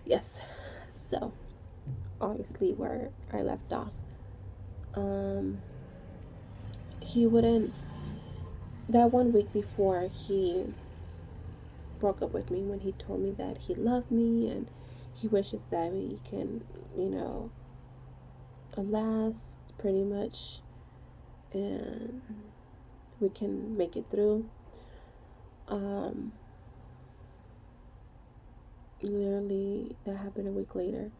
Yes. So, obviously, where I left off, um, he wouldn't. That 1 week before he broke up with me, when he told me that he loved me and he wishes that we can, you know, last pretty much and we can make it through. Um, Literally, that happened a week later.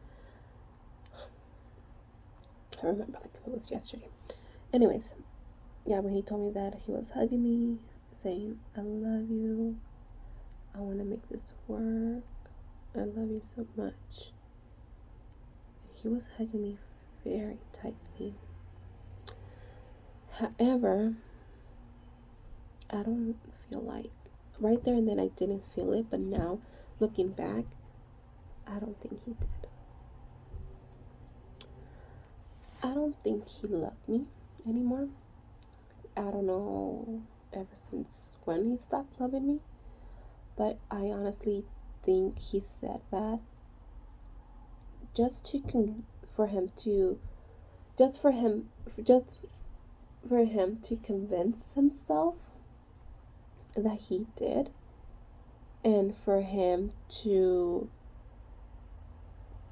I remember like it was yesterday. Anyways, yeah, when he told me that, he was hugging me, saying, I love you. I want to make this work. I love you so much. He was hugging me very tightly. However, I don't feel like right there and then I didn't feel it, but now looking back, I don't think he did. I don't think he loved me anymore. I don't know ever since when he stopped loving me, but I honestly think he said that just to for him to just for him just for him to convince himself that he did, and for him to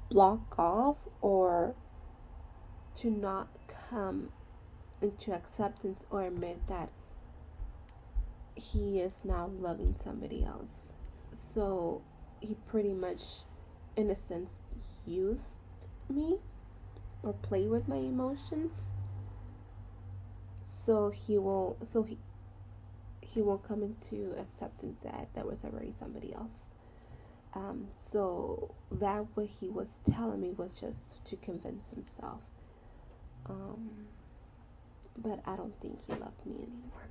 block off or to not come into acceptance or admit that he is now loving somebody else. So he pretty much, in a sense, used me or played with my emotions. So he won't come into acceptance that there was already somebody else. So that what he was telling me was just to convince himself. Um, but I don't think he loved me anymore,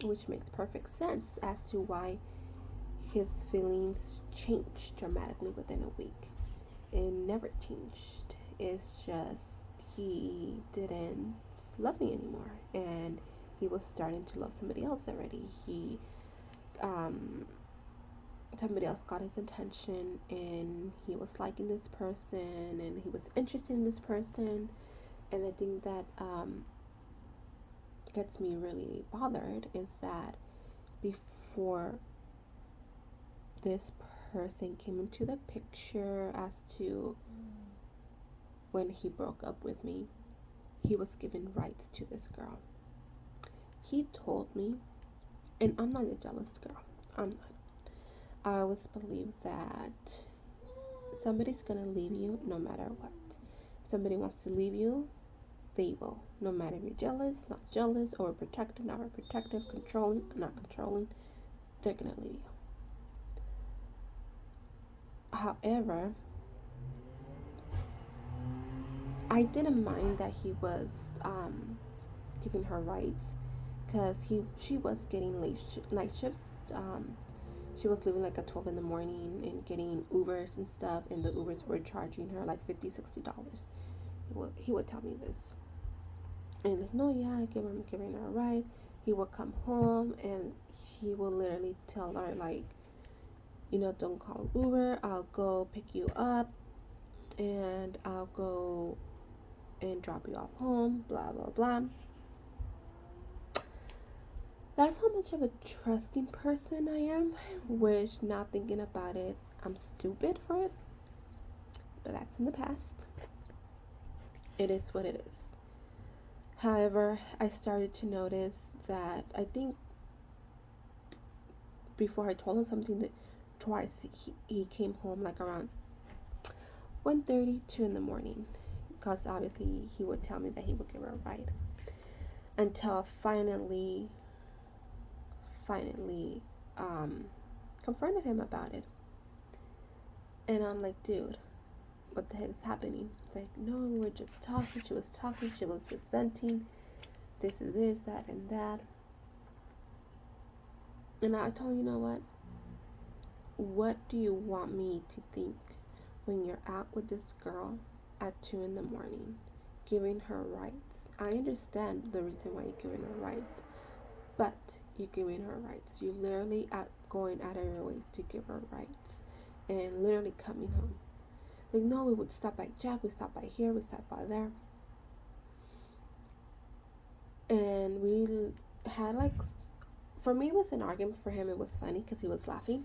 which makes perfect sense as to why his feelings changed dramatically within a week. It never changed. It's just he didn't love me anymore, and he was starting to love somebody else already. Um, Somebody else got his attention, and he was liking this person, and he was interested in this person. And the thing that gets me really bothered is that before this person came into the picture as to when he broke up with me, he was given rights to this girl. He told me, and I'm not a jealous girl. I'm not. I always believe that somebody's gonna leave you no matter what. If somebody wants to leave you, they will. No matter if you're jealous, not jealous, or protective, not protective, controlling, not controlling, they're gonna leave you. However, I didn't mind that he was giving her rights because she was getting night shifts. She was leaving like at 12 in the morning and getting Ubers and stuff, and the Ubers were charging her like $50, $60. He would tell me this, and like, no, yeah, I'm giving her a ride. He would come home and he would literally tell her like, don't call Uber. I'll go pick you up and I'll go and drop you off home. Blah blah blah. That's how much of a trusting person I am. Which, now thinking about it, I'm stupid for it, but that's in the past. It is what it is. However, I started to notice that I think before I told him something that twice he came home like around 1:30, 2 in the morning, because obviously he would tell me that he would give her a ride until finally confronted him about it. And I'm like, dude, what the heck is happening? Like, no, we're just talking. She was just venting. This is this, that, and that. And I told him, you know what? What do you want me to think when you're out with this girl at 2 in the morning, giving her rights? I understand the reason why you're giving her rights, but you're giving her rights. You literally going out of your ways to give her rights. and literally coming home. Like, no, we would stop by Jack, we stop by here, we stop by there. And we had like, for me it was an argument, for him it was funny because he was laughing.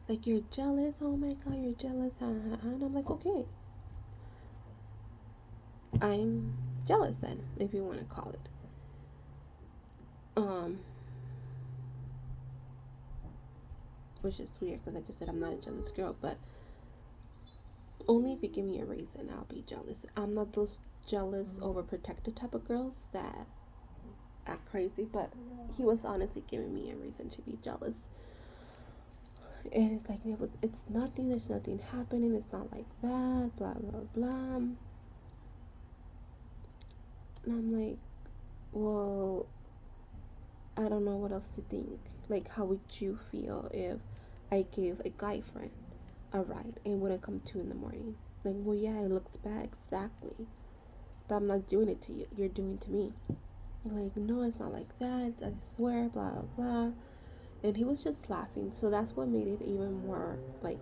Like, you're jealous, oh my god, you're jealous, and I'm like, okay, I'm jealous then, if you want to call it. Which is weird because I just said I'm not a jealous girl, but only if you give me a reason I'll be jealous. I'm not those jealous, overprotective type of girls that act crazy, but he was honestly giving me a reason to be jealous. And it's like, it's nothing, there's nothing happening, it's not like that, blah blah blah. And I'm like, well, I don't know what else to think. Like, how would you feel if I gave a guy friend a ride and wouldn't come 2 in the morning? Like, well, yeah, it looks bad, exactly, but I'm not doing it to you, you're doing it to me. Like, no, it's not like that, I swear, blah blah blah. And he was just laughing, so that's what made it even more like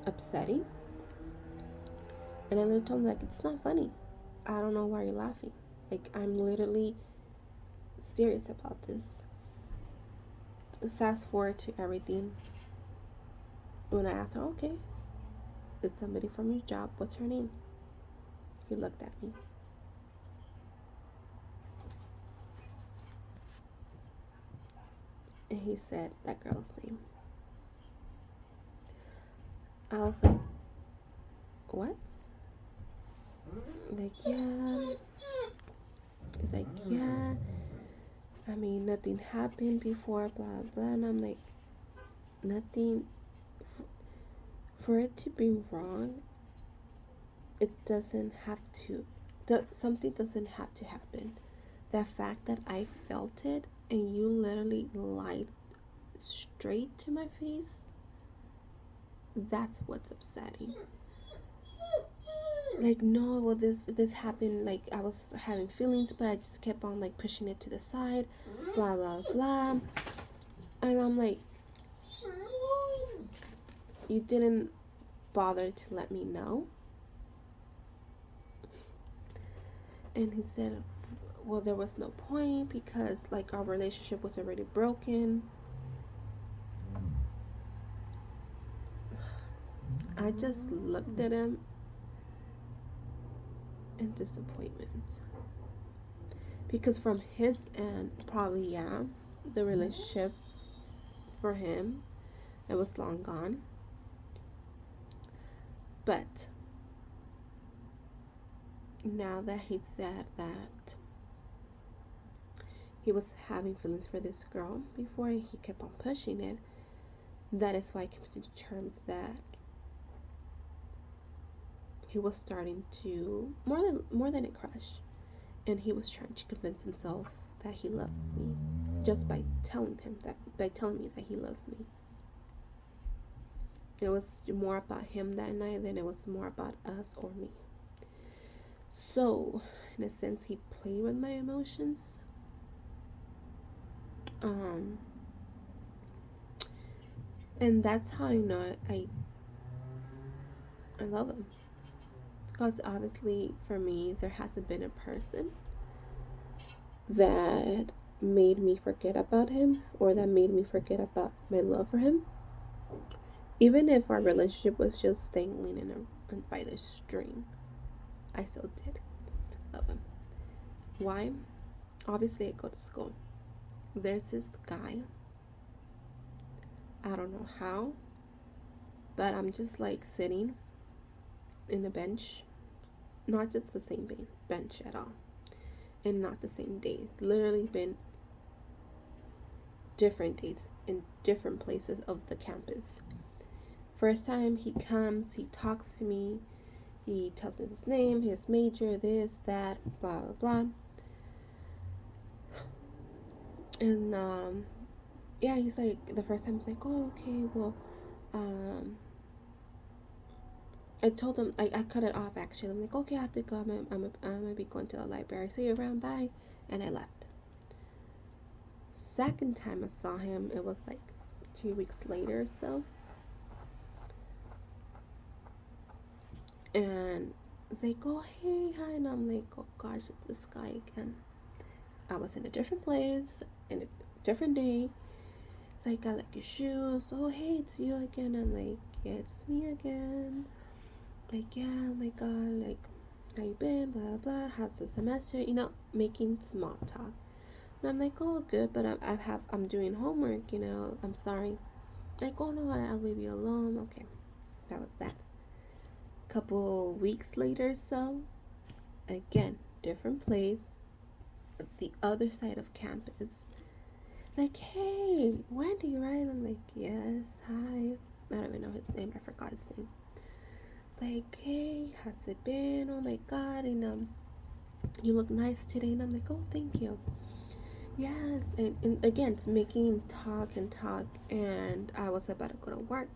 upsetting. And I literally told him, like, it's not funny, I don't know why you're laughing, like, I'm literally serious about this. Fast forward to everything. When I asked her, okay, it's somebody from your job, what's her name? He looked at me. And he said that girl's name. I was like, what? Like, yeah. He's like, yeah. I mean, nothing happened before, blah, blah. And I'm like, nothing. For it to be wrong, it doesn't have to. Something doesn't have to happen. The fact that I felt it and you literally lied straight to my face, that's what's upsetting. Like, no, well, this happened, like, I was having feelings, but I just kept on like pushing it to the side, blah blah blah. And I'm like, you didn't bother to let me know. And he said, well, there was no point because like our relationship was already broken. I just looked at him in disappointment, because from his end, probably, yeah, the relationship for him, it was long gone. But now that he said that he was having feelings for this girl before, he kept on pushing it, that is why I came to terms that he was starting to more than a crush, and he was trying to convince himself that he loves me just by telling me that he loves me. It was more about him that night than it was more about us or me. So, in a sense, he played with my emotions. And that's how I know I love him. Because obviously, for me, there hasn't been a person that made me forget about him or that made me forget about my love for him. Even if our relationship was just dangling by the string, I still did love him. Why? Obviously, I go to school. There's this guy. I don't know how, but I'm just like sitting in a bench, not just the same bench at all, and not the same day. Literally been different days in different places of the campus. First time he comes, he talks to me, he tells me his name, his major, this, that, blah blah blah. And yeah, he's like, the first time he's like, oh, okay, well, I told him, I cut it off actually. I'm like, okay, I have to go. I'm gonna be going to the library. See you around, bye. And I left. Second time I saw him, it was like 2 weeks later or so. And they go, hey, hi, and I'm like, oh gosh, it's this guy again. I was in a different place, in a different day. It's like, I like your shoes. Oh, hey, it's you again. I'm like, yeah, it's me again. Like, yeah, oh my god, like, how you been? Blah, blah. How's the semester? Making small talk. And I'm like, oh, good, but I'm doing homework. I'm sorry. Like, oh no, I'll leave you alone. Okay, that was that. Couple weeks later, so again, different place, the other side of campus. Like, hey, Wendy, right? I'm like, yes, hi. I don't even know his name. I forgot his name. Like, hey, how's it been? Oh my god, and you look nice today. And I'm like, oh, thank you. Yeah, and again, it's making talk and talk, and I was about to go to work.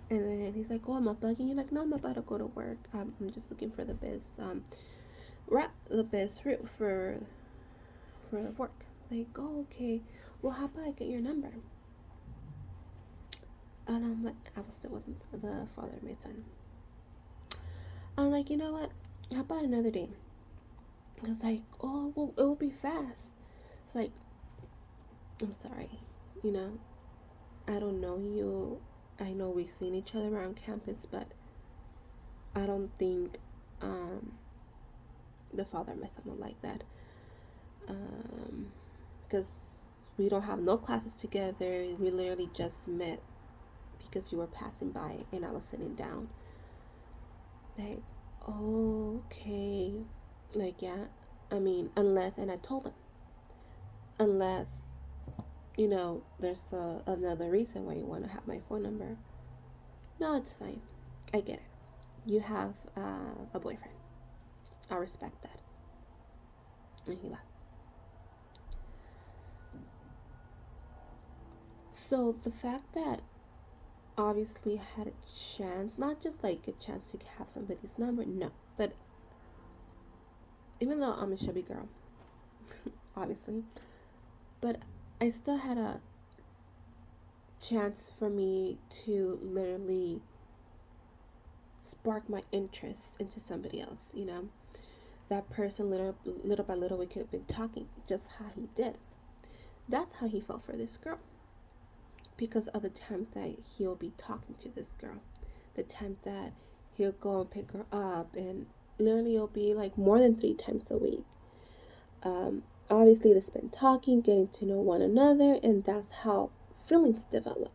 And then he's like, oh, I'm not bugging you. Like, no, I'm about to go to work. I'm just looking for the best, the best route for work. Like, oh, okay. Well, how about I get your number? And I'm like, I was still with the father of my son. I'm like, you know what? How about another day? It's like, oh, well, it will be fast. It's like, I'm sorry, you know, I don't know you. I know we've seen each other around campus, but I don't think the father of my son will like that. Because we don't have no classes together. We literally just met because you were passing by and I was sitting down. Like, oh, okay. Like, yeah. I mean, unless, and I told him, unless, there's another reason why you want to have my phone number. No, it's fine. I get it. You have a boyfriend. I respect that. And he left. So the fact that obviously I had a chance, not just like a chance to have somebody's number, no, but even though I'm a chubby girl, obviously, but I still had a chance for me to literally spark my interest into somebody else. That person, little by little, we could have been talking just how he did. That's how he felt for this girl. Because of the times that he'll be talking to this girl, the times that he'll go and pick her up, and literally it'll be like more than 3 times a week. Obviously, they spend talking, getting to know one another, and that's how feelings develop.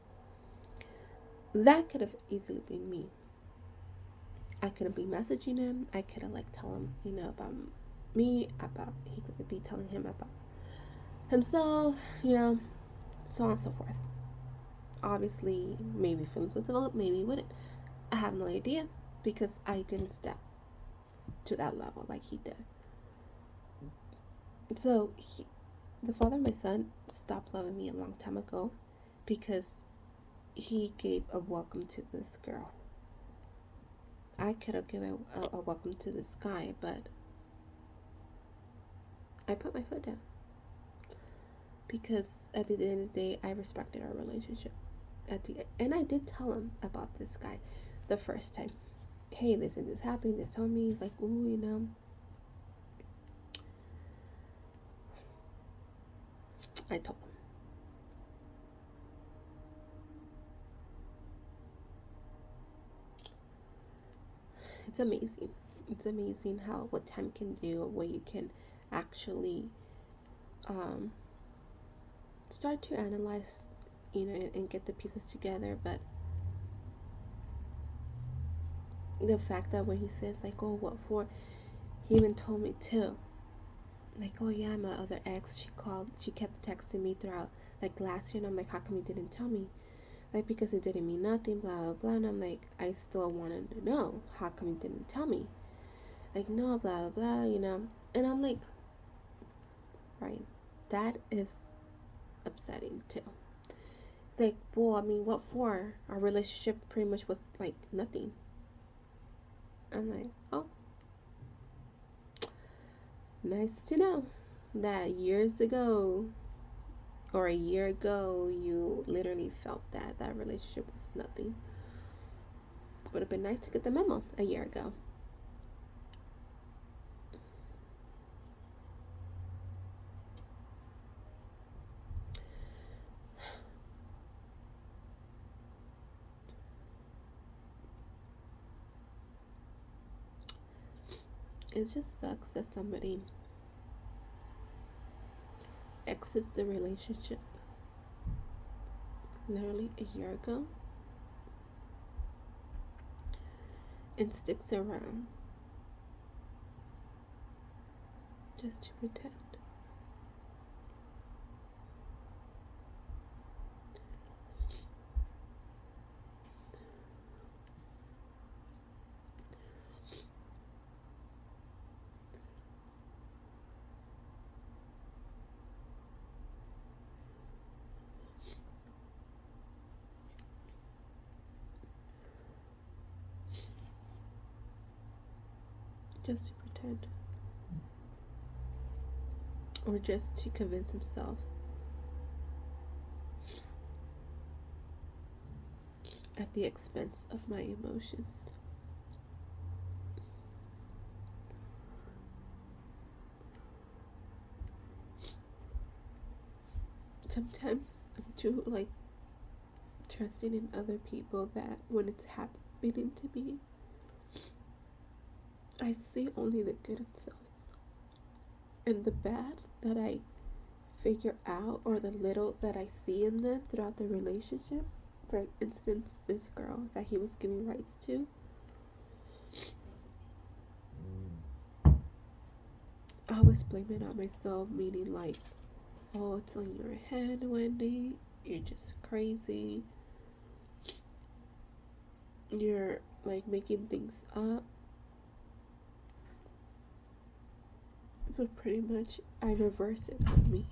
That could have easily been me. I could have been messaging him. I could have like tell him, about me, about he could be telling him about himself, so on and so forth. Obviously, maybe feelings would develop, maybe wouldn't. I have no idea because I didn't step to that level like he did. So the father of my son stopped loving me a long time ago because he gave a welcome to this girl. I could have given a welcome to this guy, but I put my foot down because at the end of the day, I respected our relationship. And I did tell him about this guy the first time. Hey, listen, this happened. This told me. He's like, ooh. I told him. It's amazing. It's amazing how what time can do, what you can actually um, start to analyze, and get the pieces together. But the fact that when he says like, "Oh, what for?" He even told me too. Like, "Oh yeah, my other ex. She called. She kept texting me throughout like last year." And I'm like, "How come you didn't tell me?" Like, because it didn't mean nothing. Blah blah blah. And I'm like, I still wanted to know. How come you didn't tell me? Like, no, blah blah blah. And I'm like, right, that is upsetting too. It's like, well, I mean, what for? Our relationship pretty much was like nothing. I'm like, oh, nice to know that years ago or a year ago you literally felt that relationship was nothing. Would have been nice to get the memo a year ago. It just sucks that somebody exits the relationship literally a year ago and sticks around just to pretend. Just to pretend. Or just to convince himself at the expense of my emotions. Sometimes I'm too trusting in other people that when it's happening to me, I see only the good themselves. And the bad that I figure out, or the little that I see in them throughout the relationship. For instance, this girl that he was giving rights to, I was blaming on myself, meaning oh, it's on your head, Wendy. You're just crazy. You're making things up. So pretty much I reverse it for me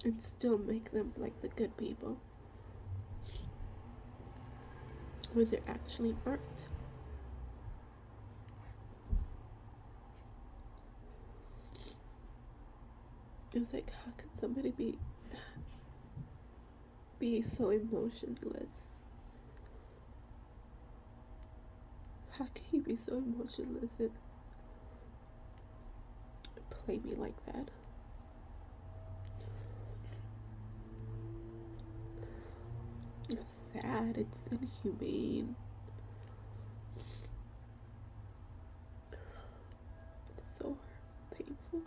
and still make them like the good people when they actually aren't. It's how can somebody be so emotionless? How can you be so emotionless and play me like that? It's sad. It's inhumane. It's so painful.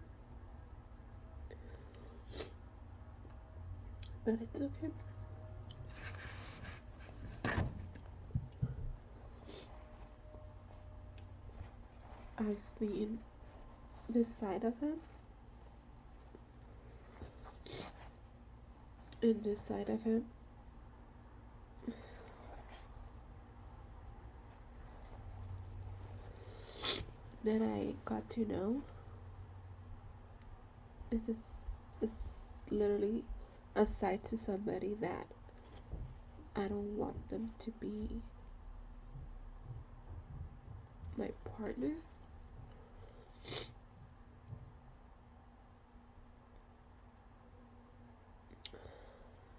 But it's okay. I've seen this side of him and this side of him. That I got to know is literally a side to somebody that I don't want them to be my partner.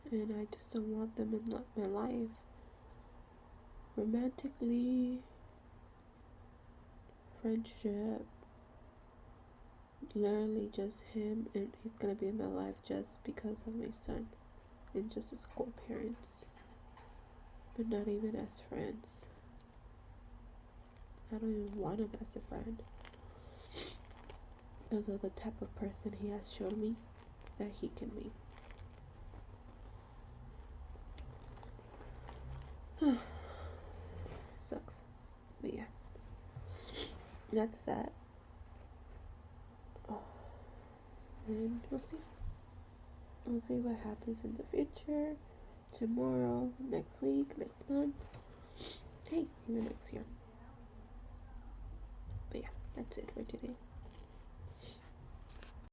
And I just don't want them in my life. Romantically, friendship, literally just him, and he's gonna be in my life just because of my son and just as co-parents, but not even as friends. I don't even want him as a friend. Those are the type of person he has shown me that he can be. Sucks. But yeah. That's that. Oh. And we'll see. We'll see what happens in the future. Tomorrow, next week, next month. Hey, even next year. But yeah, that's it for today.